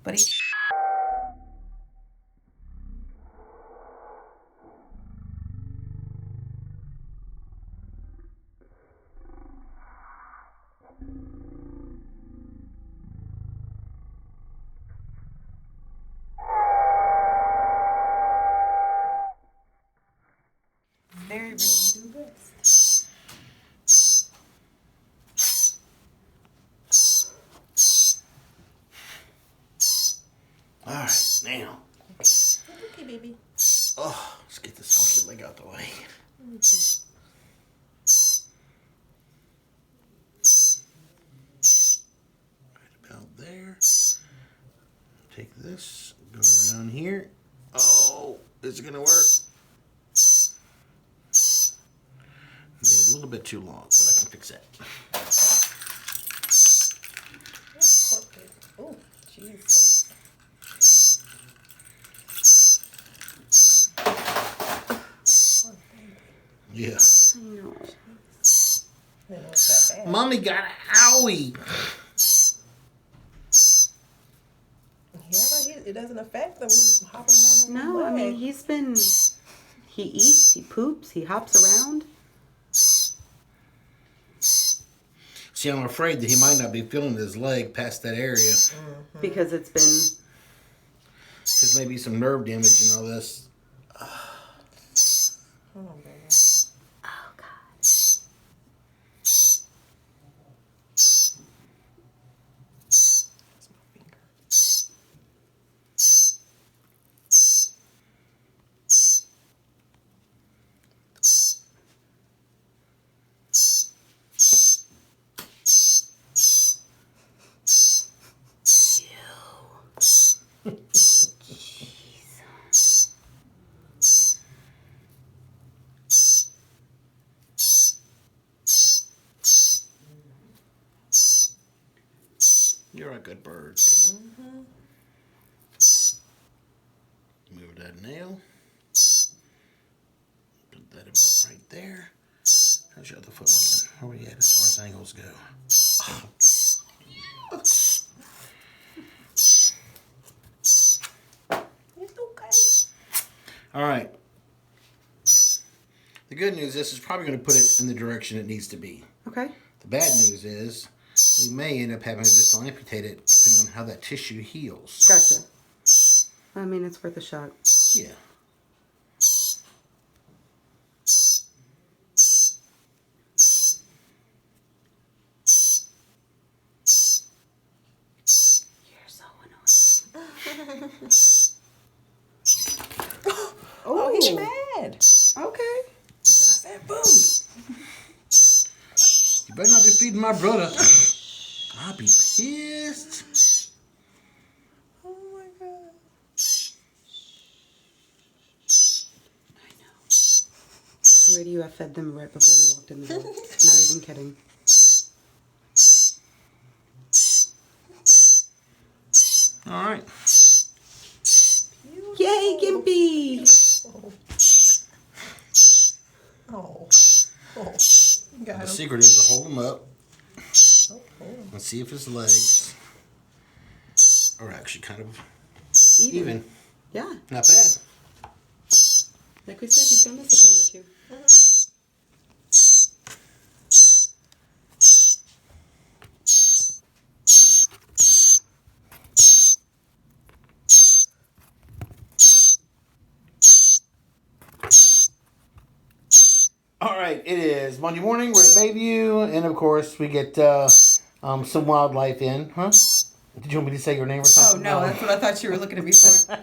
But he... Very really do best. All right, now. Okay, baby. Oh, let's get this funky leg out the way. Right about there. Take this, go around here. Oh, is it gonna work? Made it a little bit too long, but I can fix that. Oh, Jesus. Yeah. No. It's that bad. Mommy got an owie. Yeah, like it doesn't affect them. He's hopping around on No, I mean, leg. he eats, he poops, he hops around. See, I'm afraid that he might not be feeling his leg past that area. Mm-hmm. Because it's been... Because maybe some nerve damage and all this. Hold on, baby. Oh, God. That's my finger. You're a good bird. Mm-hmm. Move that nail. Put that about right there. How's your other foot looking? Where are we at as far as angles go? It's okay. All right. The good news is probably going to put it in the direction it needs to be. Okay. The bad news is we may end up having to just amputate it depending on how that tissue heals. Gotcha. I mean, it's worth a shot. Yeah. You're so annoying. Oh, he's mad. Okay. I said food. You better not be feeding my brother. I'll be pissed. Oh my God. I know. Swear to you, I fed them right before we walked in the door. Not even kidding. All right. Yay, Gimpy! Oh. Oh. Got The him. secret is to hold him up Oh, and see if his legs are actually kind of Even. even. Yeah. Not bad. Like we said, you've done this a time or two. All right, it is Monday morning. We're at Bayview, and of course, we get some wildlife in, huh? Did you want me to say your name or Oh, something? no, that's what I thought you were looking at me for.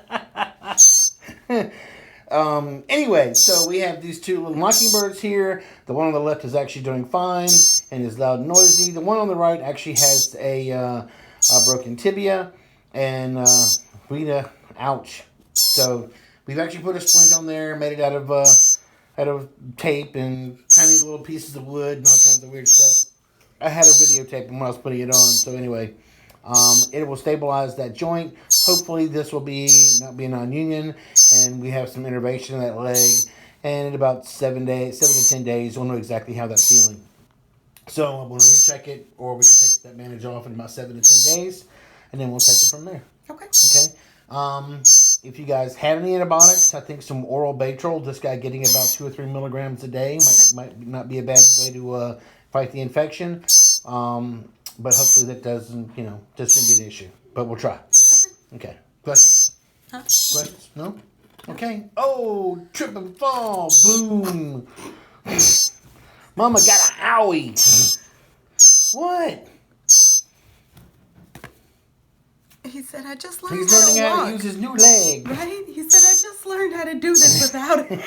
Anyway, so we have these two little mockingbirds here. The one on the left is actually doing fine and is loud and noisy. The one on the right actually has a broken tibia and ouch. So we've actually put a splint on there, made it out of tape and tiny little pieces of wood and all kinds of weird stuff. I had a videotape when I was putting it on. So anyway, it will stabilize that joint. Hopefully this will not be a non-union, and we have some innervation in that leg. And in about 7 to 10 days, we'll know exactly how that's feeling. So I'm going to recheck it, or we can take that bandage off in about 7 to 10 days, and then we'll take it from there. Okay. Okay. If you guys have any antibiotics, I think some oral Baytril, this guy getting about 2 or 3 milligrams a day might not be a bad way to fight the infection. But hopefully that doesn't be an issue. But we'll try. Okay. Questions? Huh? Questions? No? Okay. Oh, trip and fall. Boom. Mama got an owie. What? He said, I just learned He's how learning to how walk. to use his new leg. Right? He said, I just learned how to do this without it.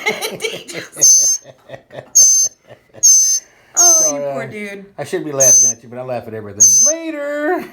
Oh, Sorry, you poor dude. I should be laughing at you, but I laugh at everything. Later.